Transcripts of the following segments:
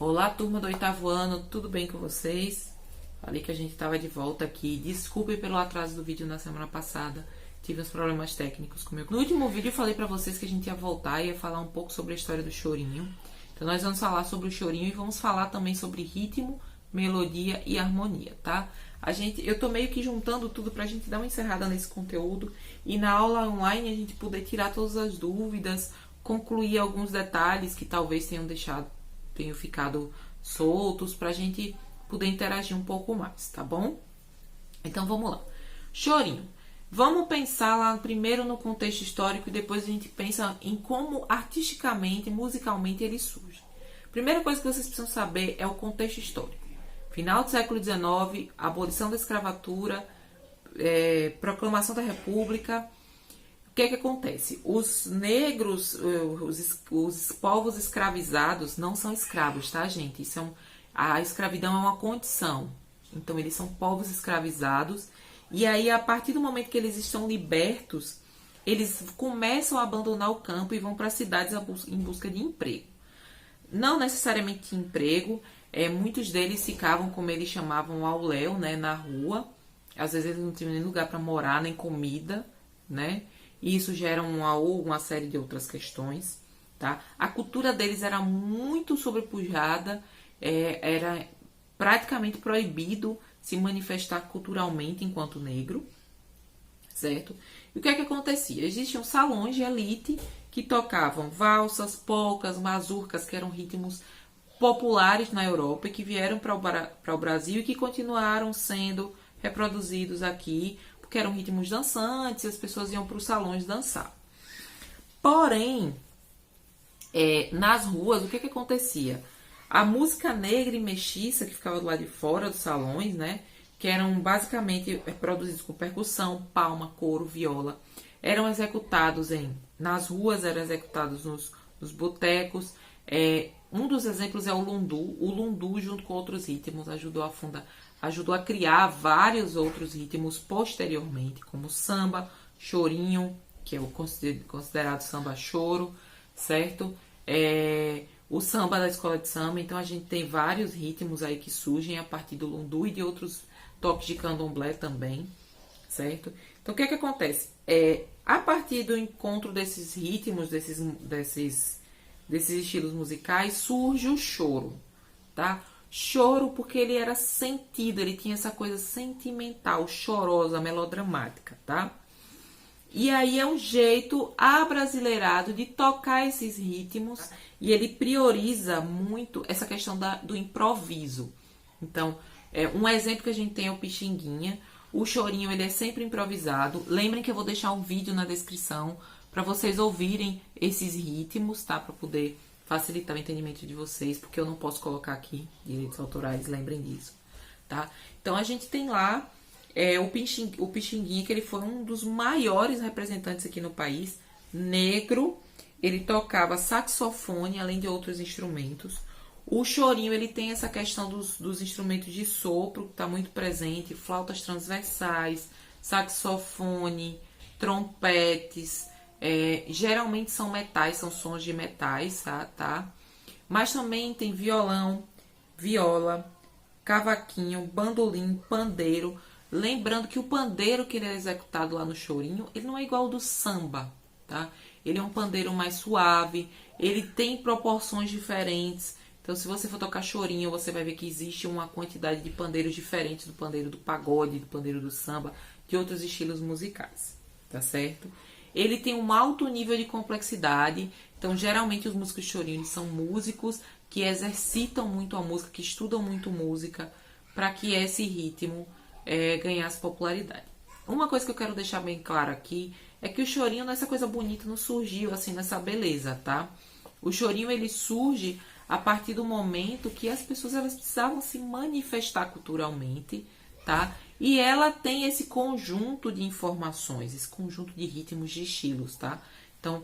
Olá, turma do oitavo ano, tudo bem com vocês? Falei que a gente estava de volta aqui. Desculpe pelo atraso do vídeo na semana passada. Tive uns problemas técnicos com o meu... No último vídeo eu falei pra vocês que a gente ia voltar e ia falar um pouco sobre a história do chorinho. Então nós vamos falar sobre o chorinho e vamos falar também sobre ritmo, melodia e harmonia, tá? Eu tô meio que juntando tudo pra gente dar uma encerrada nesse conteúdo e na aula online a gente poder tirar todas as dúvidas, concluir alguns detalhes que talvez tenham ficado soltos pra gente poder interagir um pouco mais, tá bom? Então vamos lá. Chorinho. Vamos pensar lá primeiro no contexto histórico e depois a gente pensa em como artisticamente, musicalmente ele surge. Primeira coisa que vocês precisam saber é o contexto histórico. Final do século XIX, abolição da escravatura, proclamação da República. O que é que acontece? Os negros, os povos escravizados não são escravos, tá, gente? A escravidão é uma condição. Então, eles são povos escravizados. E aí, a partir do momento que eles estão libertos, eles começam a abandonar o campo e vão para as cidades em busca de emprego. Não necessariamente emprego, muitos deles ficavam, como eles chamavam, ao léu, né, na rua. Às vezes eles não tinham nem lugar para morar, nem comida, né? E isso gera uma série de outras questões, tá? A cultura deles era muito sobrepujada, era praticamente proibido se manifestar culturalmente enquanto negro, certo? E o que é que acontecia? Existiam salões de elite que tocavam valsas, polcas, mazurcas, que eram ritmos populares na Europa e que vieram para o Brasil e que continuaram sendo reproduzidos aqui, porque eram ritmos dançantes e as pessoas iam para os salões dançar. Porém, nas ruas, o que acontecia? A música negra e mestiça, que ficava do lado de fora dos salões, né, que eram basicamente produzidos com percussão, palma, coro, viola, eram executados nas ruas, eram executados nos botecos. Um dos exemplos é o lundu. O lundu, junto com outros ritmos, ajudou a criar vários outros ritmos posteriormente, como samba, chorinho, que é o considerado samba choro, certo? O samba da escola de samba. Então a gente tem vários ritmos aí que surgem a partir do lundu e de outros toques de candomblé também, certo? Então o que acontece? A partir do encontro desses ritmos, desses estilos musicais, surge o choro, tá? Choro porque ele era sentido, ele tinha essa coisa sentimental, chorosa, melodramática, tá? E aí é um jeito abrasileirado de tocar esses ritmos e ele prioriza muito essa questão do improviso. Então, um exemplo que a gente tem é o Pixinguinha. O chorinho, ele é sempre improvisado. Lembrem que eu vou deixar um vídeo na descrição para vocês ouvirem esses ritmos, tá? Para poder facilitar o entendimento de vocês, porque eu não posso colocar aqui direitos autorais, lembrem disso, tá? Então, a gente tem lá o Pixinguinha, que ele foi um dos maiores representantes aqui no país, negro. Ele tocava saxofone, além de outros instrumentos. O chorinho, ele tem essa questão dos instrumentos de sopro, que está muito presente, flautas transversais, saxofone, trompetes, geralmente são metais, são sons de metais, tá? Mas também tem violão, viola, cavaquinho, bandolim, pandeiro. Lembrando que o pandeiro que ele é executado lá no chorinho, ele não é igual ao do samba, tá? Ele é um pandeiro mais suave, ele tem proporções diferentes. Então, se você for tocar chorinho, você vai ver que existe uma quantidade de pandeiros diferentes do pandeiro do pagode, do pandeiro do samba, de outros estilos musicais, tá certo? Ele tem um alto nível de complexidade. Então, geralmente, os músicos de chorinho são músicos que exercitam muito a música, que estudam muito música, para que esse ritmo ganhasse popularidade. Uma coisa que eu quero deixar bem claro aqui é que o chorinho, nessa coisa bonita, não surgiu assim nessa beleza, tá? O chorinho, ele surge a partir do momento que as pessoas elas precisavam se manifestar culturalmente, tá? E ela tem esse conjunto de informações, esse conjunto de ritmos, de estilos, tá? Então,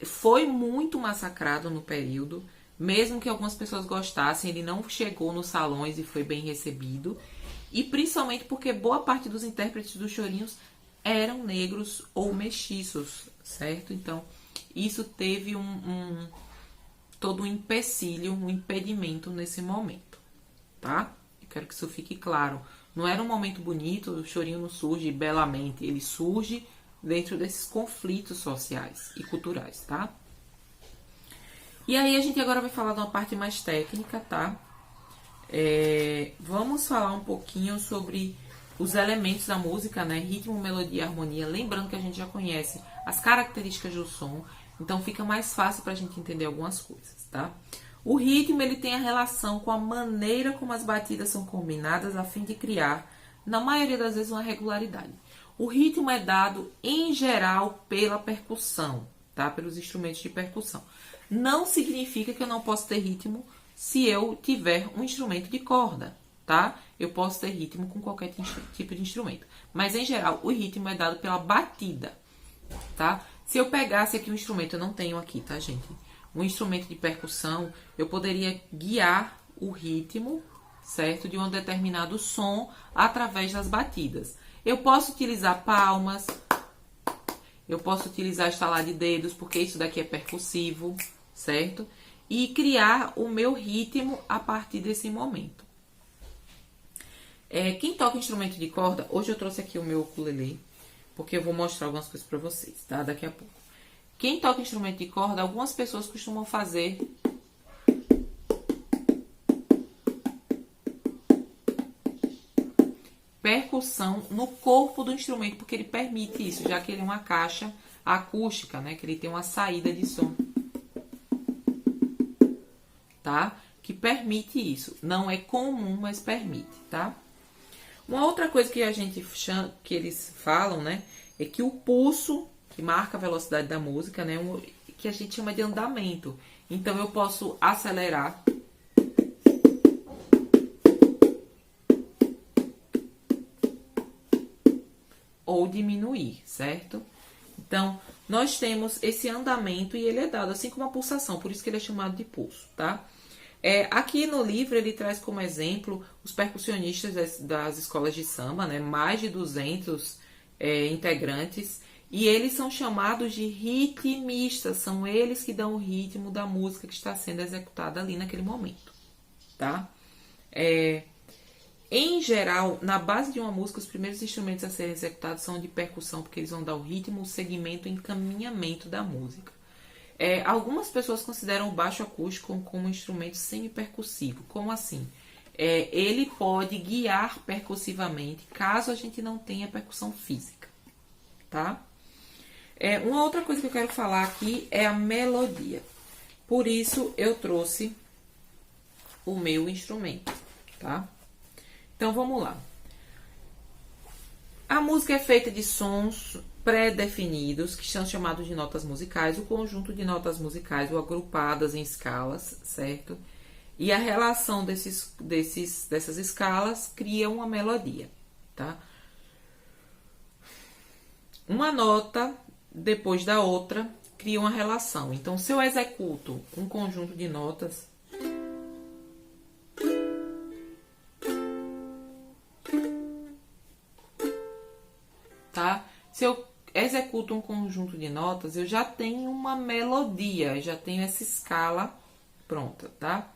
foi muito massacrado no período, mesmo que algumas pessoas gostassem, ele não chegou nos salões e foi bem recebido, e principalmente porque boa parte dos intérpretes dos chorinhos eram negros ou mestiços, certo? Então, isso teve todo um empecilho, um impedimento nesse momento, tá? Eu quero que isso fique claro. Não era um momento bonito, o chorinho não surge belamente, ele surge dentro desses conflitos sociais e culturais, tá? E aí a gente agora vai falar de uma parte mais técnica, tá? Vamos falar um pouquinho sobre os elementos da música, né? Ritmo, melodia e harmonia. Lembrando que a gente já conhece as características do som, então fica mais fácil para a gente entender algumas coisas, tá? O ritmo, ele tem a relação com a maneira como as batidas são combinadas a fim de criar, na maioria das vezes, uma regularidade. O ritmo é dado, em geral, pela percussão, tá? Pelos instrumentos de percussão. Não significa que eu não posso ter ritmo se eu tiver um instrumento de corda, tá? Eu posso ter ritmo com qualquer tipo de instrumento. Mas, em geral, o ritmo é dado pela batida, tá? Se eu pegasse aqui um instrumento, eu não tenho aqui, tá, gente? Um instrumento de percussão, eu poderia guiar o ritmo, certo? De um determinado som através das batidas. Eu posso utilizar palmas, eu posso utilizar estalar de dedos, porque isso daqui é percussivo, certo? E criar o meu ritmo a partir desse momento. Quem toca instrumento de corda, hoje eu trouxe aqui o meu ukulele, porque eu vou mostrar algumas coisas pra vocês, tá? Daqui a pouco. Quem toca instrumento de corda, algumas pessoas costumam fazer percussão no corpo do instrumento, porque ele permite isso, já que ele é uma caixa acústica, né? Que ele tem uma saída de som, tá? Que permite isso. Não é comum, mas permite, tá? Uma outra coisa que a gente chama, que eles falam, né? É que o pulso, que marca a velocidade da música, né? Que a gente chama de andamento. Então, eu posso acelerar ou diminuir, certo? Então, nós temos esse andamento e ele é dado assim como uma pulsação, por isso que ele é chamado de pulso, tá? Aqui no livro ele traz como exemplo os percussionistas das escolas de samba, né? Mais de 200 integrantes, e eles são chamados de ritmistas, são eles que dão o ritmo da música que está sendo executada ali naquele momento, tá? Em geral, na base de uma música, os primeiros instrumentos a serem executados são de percussão, porque eles vão dar o ritmo, o segmento e o encaminhamento da música. Algumas pessoas consideram o baixo acústico como um instrumento semi-percussivo. Como assim? Ele pode guiar percussivamente, caso a gente não tenha percussão física, tá? Uma outra coisa que eu quero falar aqui é a melodia. Por isso, eu trouxe o meu instrumento, tá? Então, vamos lá. A música é feita de sons pré-definidos, que são chamados de notas musicais, o conjunto de notas musicais ou agrupadas em escalas, certo? E a relação dessas escalas cria uma melodia, tá? Uma nota, depois da outra, cria uma relação. Então, se eu executo um conjunto de notas, tá? Se eu executo um conjunto de notas, eu já tenho uma melodia, já tenho essa escala pronta, tá?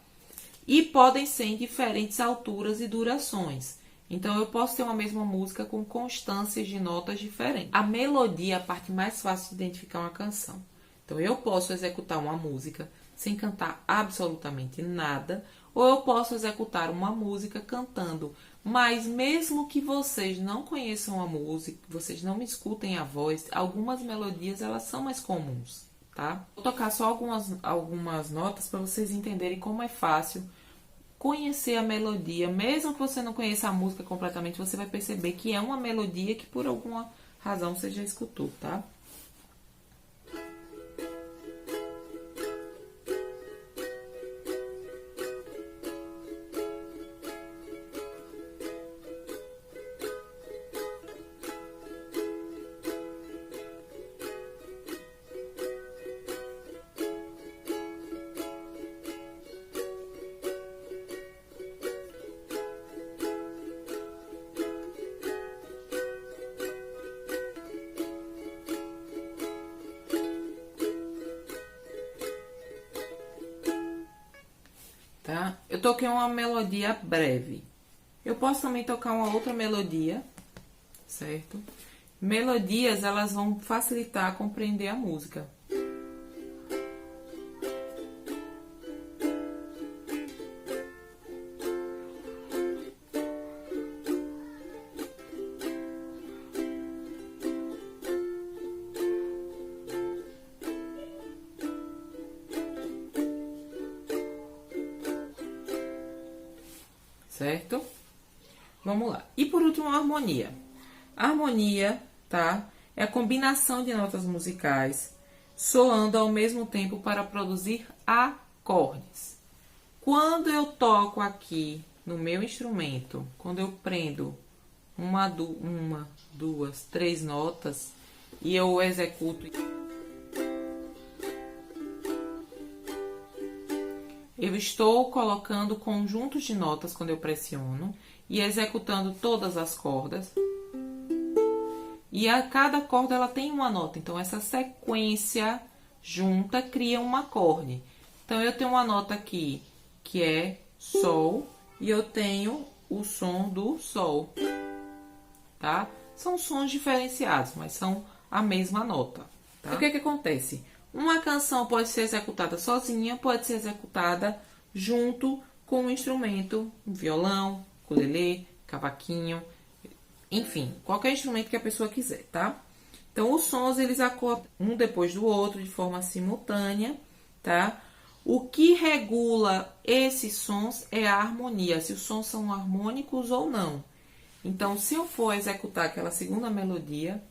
E podem ser em diferentes alturas e durações. Então, eu posso ter uma mesma música com constâncias de notas diferentes. A melodia é a parte mais fácil de identificar uma canção. Então, eu posso executar uma música sem cantar absolutamente nada, ou eu posso executar uma música cantando. Mas mesmo que vocês não conheçam a música, vocês não escutem a voz, algumas melodias elas são mais comuns, tá? Vou tocar só algumas notas para vocês entenderem como é fácil conhecer a melodia. Mesmo que você não conheça a música completamente, você vai perceber que é uma melodia que por alguma razão você já escutou, tá? tá? Eu toquei uma melodia breve. Eu posso também tocar uma outra melodia, certo? Melodias, elas vão facilitar a compreender a música. Certo? Vamos lá. E por último, a harmonia. A harmonia, tá? É a combinação de notas musicais soando ao mesmo tempo para produzir acordes. Quando eu toco aqui no meu instrumento, quando eu prendo uma, duas, três notas e eu executo, eu estou colocando conjuntos de notas quando eu pressiono e executando todas as cordas. E a cada corda ela tem uma nota, então essa sequência junta cria um acorde. Então eu tenho uma nota aqui que é Sol e eu tenho o som do Sol, tá? São sons diferenciados, mas são a mesma nota, tá? O que acontece? Uma canção pode ser executada sozinha, pode ser executada junto com um instrumento, um violão, ukulele, cavaquinho, enfim, qualquer instrumento que a pessoa quiser, tá? Então, os sons, eles acordam um depois do outro de forma simultânea, tá? O que regula esses sons é a harmonia, se os sons são harmônicos ou não. Então, se eu for executar aquela segunda melodia,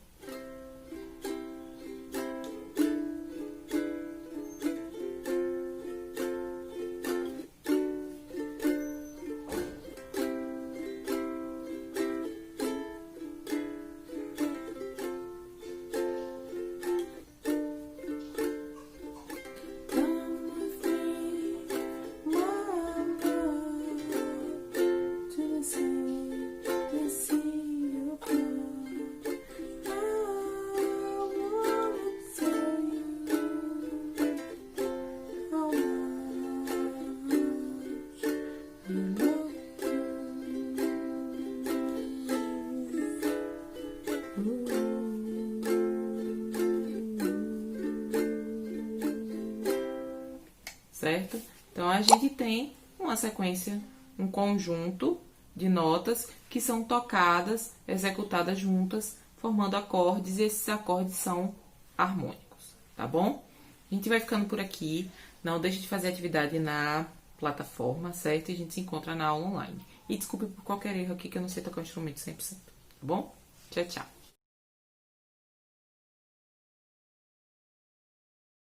certo? Então, a gente tem uma sequência, um conjunto de notas que são tocadas, executadas juntas, formando acordes, e esses acordes são harmônicos, tá bom? A gente vai ficando por aqui, não deixe de fazer atividade na plataforma, certo? E a gente se encontra na aula online. E desculpe por qualquer erro aqui, que eu não sei tocar o instrumento 100%, tá bom? Tchau, tchau!